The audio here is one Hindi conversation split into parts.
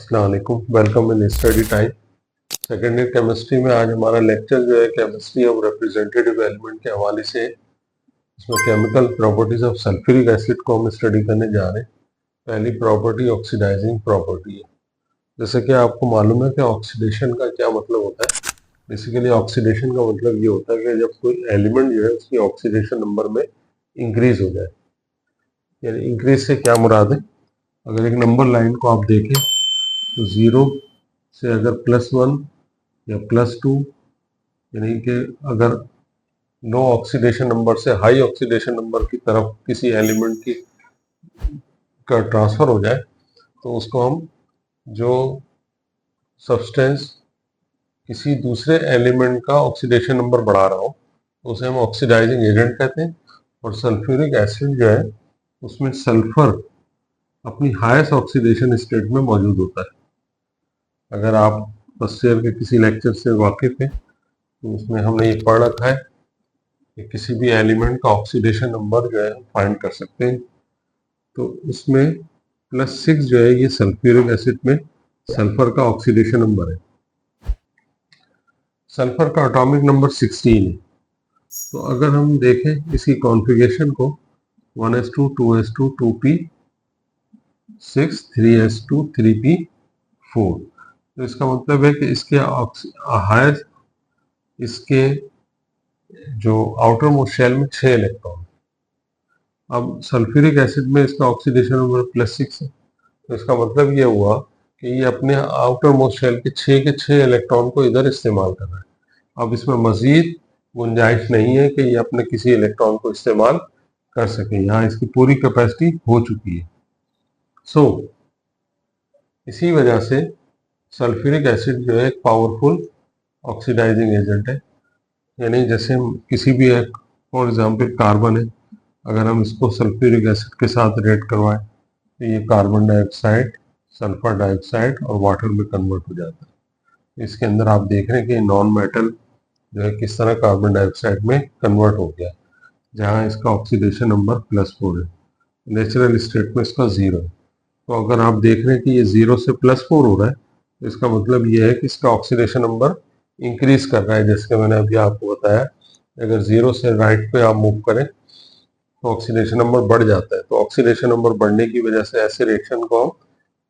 अस्सलाम वालेकुम, welcome in study time. Second year chemistry में आज हमारा लेक्चर जो है केमिस्ट्री ऑफ रिप्रेजेंटेटिव एलिमेंट के हवाले से है। इसमें chemical properties of sulphuric acid को हम स्टडी करने जा रहे हैं। पहली प्रॉपर्टी ऑक्सीडाइजिंग प्रॉपर्टी है। जैसे कि आपको मालूम है कि ऑक्सीडेशन का क्या मतलब होता है। बेसिकली ऑक्सीडेशन का मतलब ये होता है कि जब कोई एलिमेंट जो है उसकी ऑक्सीडेशन नंबर में इंक्रीज हो जाए। यानी इंक्रीज से क्या मुराद है, अगर एक नंबर लाइन को आप देखें तो 0 से अगर +1 या +2, यानी कि अगर लो ऑक्सीडेशन नंबर से हाई ऑक्सीडेशन नंबर की तरफ किसी एलिमेंट की का ट्रांसफर हो जाए तो उसको हम जो सब्सटेंस किसी दूसरे एलिमेंट का ऑक्सीडेशन नंबर बढ़ा रहा हो तो उसे हम ऑक्सीडाइजिंग एजेंट कहते हैं। और सल्फ्यूरिक एसिड जो है उसमें सल्फर अपनी हाईएस्ट ऑक्सीडेशन स्टेट में मौजूद होता है। अगर आप फर्स्ट ईयर के किसी लेक्चर से वाकिफ हैं तो उसमें हमने ये पढ़ रखा है कि किसी भी एलिमेंट का ऑक्सीडेशन नंबर जो है फाइंड कर सकते हैं। तो उसमें +6 जो है ये सल्फ्यूरिक एसिड में सल्फर का ऑक्सीडेशन नंबर है। सल्फर का एटॉमिक नंबर 16 है। तो अगर हम देखें इसकी कॉन्फ़िगरेशन को 1s2 2s2 2p6 3s2 3p4, तो इसका मतलब है कि इसके हाईएस्ट इसके जो आउटर मोस्ट शेल में 6 इलेक्ट्रॉन। अब सल्फ्यूरिक एसिड में इसका ऑक्सीडेशन नंबर +6 है, तो इसका मतलब ये हुआ कि ये अपने आउटर मोस्ट शेल के 6 इलेक्ट्रॉन को इधर इस्तेमाल कर रहा है। अब इसमें मजीद गुंजाइश नहीं है कि ये अपने किसी इलेक्ट्रॉन को इस्तेमाल कर सके, यहाँ इसकी पूरी कैपेसिटी हो चुकी है। इसी वजह से सल्फ्यूरिक एसिड जो है एक पावरफुल ऑक्सीडाइजिंग एजेंट है। यानी जैसे हम किसी भी एक फॉर एग्जांपल कार्बन है, अगर हम इसको सल्फ्यूरिक एसिड के साथ रेड करवाएं तो ये कार्बन डाइऑक्साइड, सल्फर डाइऑक्साइड और वाटर में कन्वर्ट हो जाता है। इसके अंदर आप देख रहे हैं कि नॉन मेटल जो है किस तरह कार्बन डाइऑक्साइड में कन्वर्ट हो गया, जहाँ इसका ऑक्सीडेशन नंबर +4 है। नेचुरल स्टेट में इसका 0 है। तो अगर आप देख रहे हैं कि ये 0 से +4 हो रहा है तो इसका मतलब ये है कि इसका ऑक्सीडेशन नंबर इंक्रीज कर रहा है। जैसे कि मैंने अभी आपको बताया, अगर 0 से राइट पे आप मूव करें तो ऑक्सीडेशन नंबर बढ़ जाता है। तो ऑक्सीडेशन नंबर बढ़ने की वजह से ऐसे रिएक्शन को हम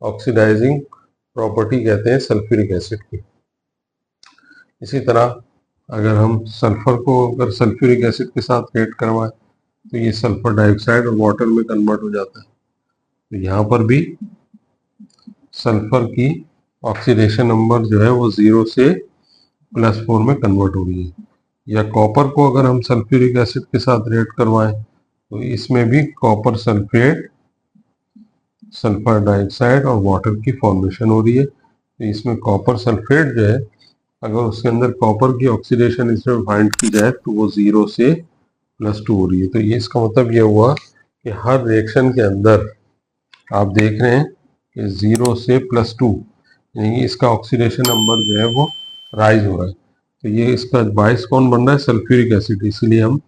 ऑक्सीडाइजिंग प्रॉपर्टी कहते हैं सल्फ्यूरिक एसिड की। इसी तरह अगर हम सल्फर को अगर सल्फ्यूरिक एसिड के साथ रेड करवाएं तो ये सल्फर डाइऑक्साइड और वाटर में कन्वर्ट हो जाता है। तो यहाँ पर भी सल्फर की ऑक्सीडेशन नंबर जो है वो 0 से +4 में कन्वर्ट हो रही है। या कॉपर को अगर हम सल्फ्यूरिक एसिड के साथ रेड करवाएं तो इसमें भी कॉपर सल्फेट, सल्फर डाइऑक्साइड और वाटर की फॉर्मेशन हो रही है। तो इसमें कॉपर सल्फेट जो है, अगर उसके अंदर कॉपर की ऑक्सीडेशन इसमें फाइंड की जाए तो वो 0 से +2 हो रही है। तो ये इसका मतलब ये हुआ कि हर रिएक्शन के अंदर आप देख रहे हैं कि 0 से +2 यानी इसका ऑक्सीडेशन नंबर जो है वो राइज हो रहा है। तो ये इसका बायस कौन बन रहा है, सल्फ्यूरिक एसिड। इसीलिए हम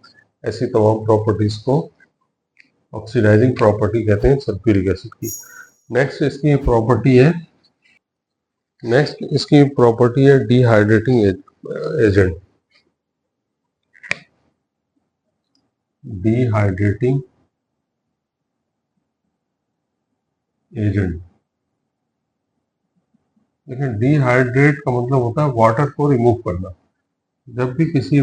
ऐसी तमाम प्रॉपर्टीज को ऑक्सीडाइजिंग प्रॉपर्टी कहते हैं सल्फ्यूरिक एसिड की। नेक्स्ट इसकी प्रॉपर्टी है डिहाइड्रेटिंग एजेंट। डिहाइड्रेटिंग एजेंट, लेकिन डिहाइड्रेट का मतलब होता है वाटर को रिमूव करना। जब भी किसी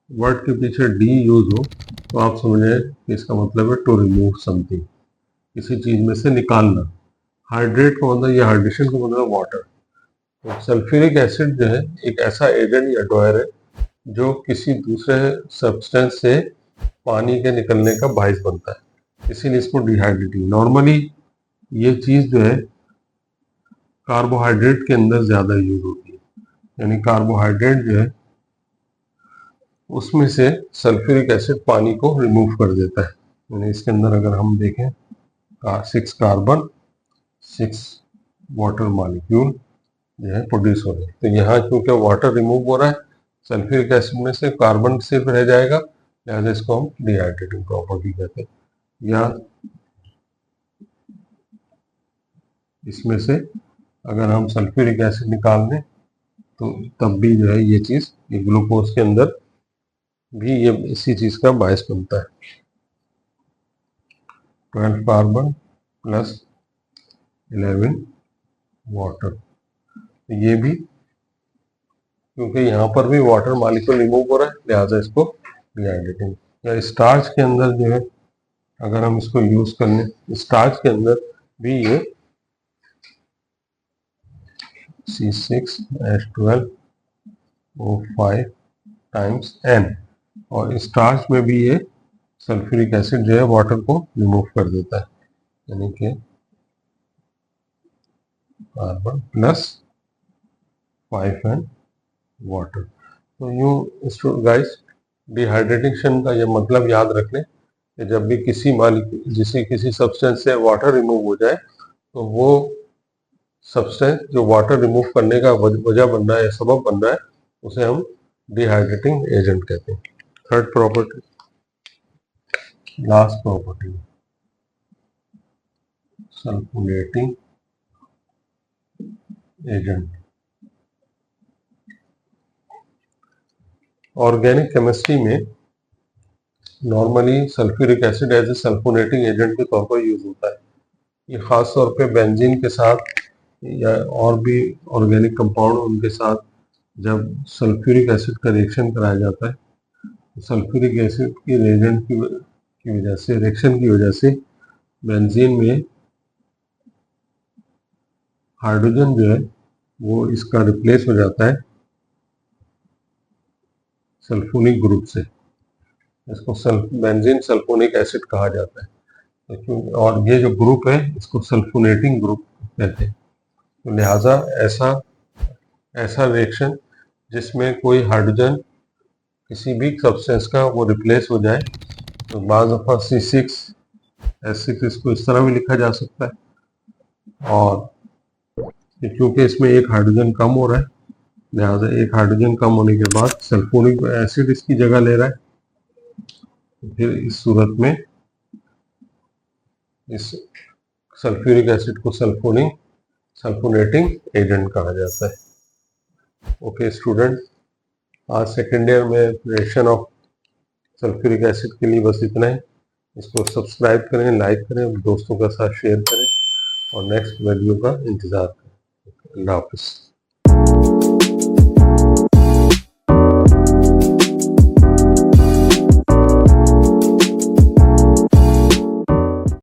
वर्ड के पीछे डी यूज हो तो आप समझें कि इसका मतलब है टू रिमूव समथिंग, किसी चीज में से निकालना। हाइड्रेट का मतलब, ये हाइड्रेशन का मतलब वाटर। तो सल्फ्यूरिक एसिड जो है एक ऐसा एजेंट या ड्रॉयर है जो किसी दूसरे सब्सटेंस से पानी के निकलने का बायस बनता है, इसीलिए इसको डिहाइड्रेटिंग। नॉर्मली ये चीज जो है कार्बोहाइड्रेट के अंदर ज़्यादा यूज होती है, यानी कार्बोहाइड्रेट जो है उसमें से सल्फ्यूरिक एसिड पानी को रिमूव कर देता है। यानी इसके अंदर अगर हम देखें 6 कार्बन 6 वाटर मॉलिक्यूल जो है प्रोड्यूस हो रहे हैं। तो यहाँ क्योंकि वाटर रिमूव हो रहा है, सल्फ्यूरिक एसिड में से कार्बन सिर्फ रह जाएगा, लिहाजा इसको हम डिहाइड्रेटिंग प्रॉपर्टी कहते हैं। या इसमें से अगर हम सल्फ्यूरिक एसिड निकाल दें तो तब भी जो है ये चीज़, ये ग्लूकोज के अंदर भी ये इसी चीज़ का बायस बनता है। 12 कार्बन प्लस 11 वाटर, ये भी क्योंकि यहाँ पर भी वाटर मॉलिक्यूल रिमूव हो रहा है, लिहाजा इसको डिहाइड्रेटिंग। या स्टार्च के अंदर जो है अगर हम इसको यूज कर लें, स्टार्च के अंदर भी ये C6H12O5 टाइम्स N, और स्टार्च में भी ये सल्फ्यूरिक एसिड जो है वाटर को रिमूव कर देता है, यानी कि कार्बन प्लस 5N वाटर। तो यूँ गाइस डिहाइड्रेशन का ये मतलब याद रख लें कि जब भी किसी सब्सटेंस से वाटर रिमूव हो जाए तो वो सब्सटेंस जो वाटर रिमूव करने का वजह बन रहा है या सबब बन रहा है, उसे हम डिहाइड्रेटिंग एजेंट कहते हैं। Third property, last property, sulphonating agent. Organic chemistry में normally sulphuric acid as a sulphonating agent के तौर पर यूज होता है। ये खास तौर पे बेंजीन के साथ या और भी ऑर्गेनिक कंपाउंड उनके साथ जब सल्फ्यूरिक एसिड का रिएक्शन कराया जाता है, तो सल्फ्यूरिक एसिड की रिएजेंट की वजह से, रिएक्शन की वजह से बेंजीन में हाइड्रोजन जो है वो इसका रिप्लेस हो जाता है सल्फोनिक ग्रुप से। इसको बेंजीन सल्फोनिक एसिड कहा जाता है, और ये जो ग्रुप है इसको सल्फोनेटिंग ग्रुप कहते हैं। तो लिहाजा ऐसा रिएक्शन जिसमें कोई हाइड्रोजन किसी भी सब्सटेंस का वो रिप्लेस हो जाए, तो बाज़ दफ़ा C6H6 इसको इस तरह भी लिखा जा सकता है, और क्योंकि इसमें एक हाइड्रोजन कम हो रहा है, लिहाजा एक हाइड्रोजन कम होने के बाद सल्फोनिक एसिड इसकी जगह ले रहा है, फिर इस सूरत में इस सल्फ्यूरिक एसिड को सल्फोनेटिंग एजेंट कहा जाता है। ओके स्टूडेंट, आज सेकेंड ईयर में रिएक्शन ऑफ सल्फ्यूरिक एसिड के लिए बस इतना ही। इसको सब्सक्राइब करें, लाइक करें, दोस्तों के साथ शेयर करें और नेक्स्ट वीडियो का इंतज़ार करें। अल्लाह हाफ़िज़।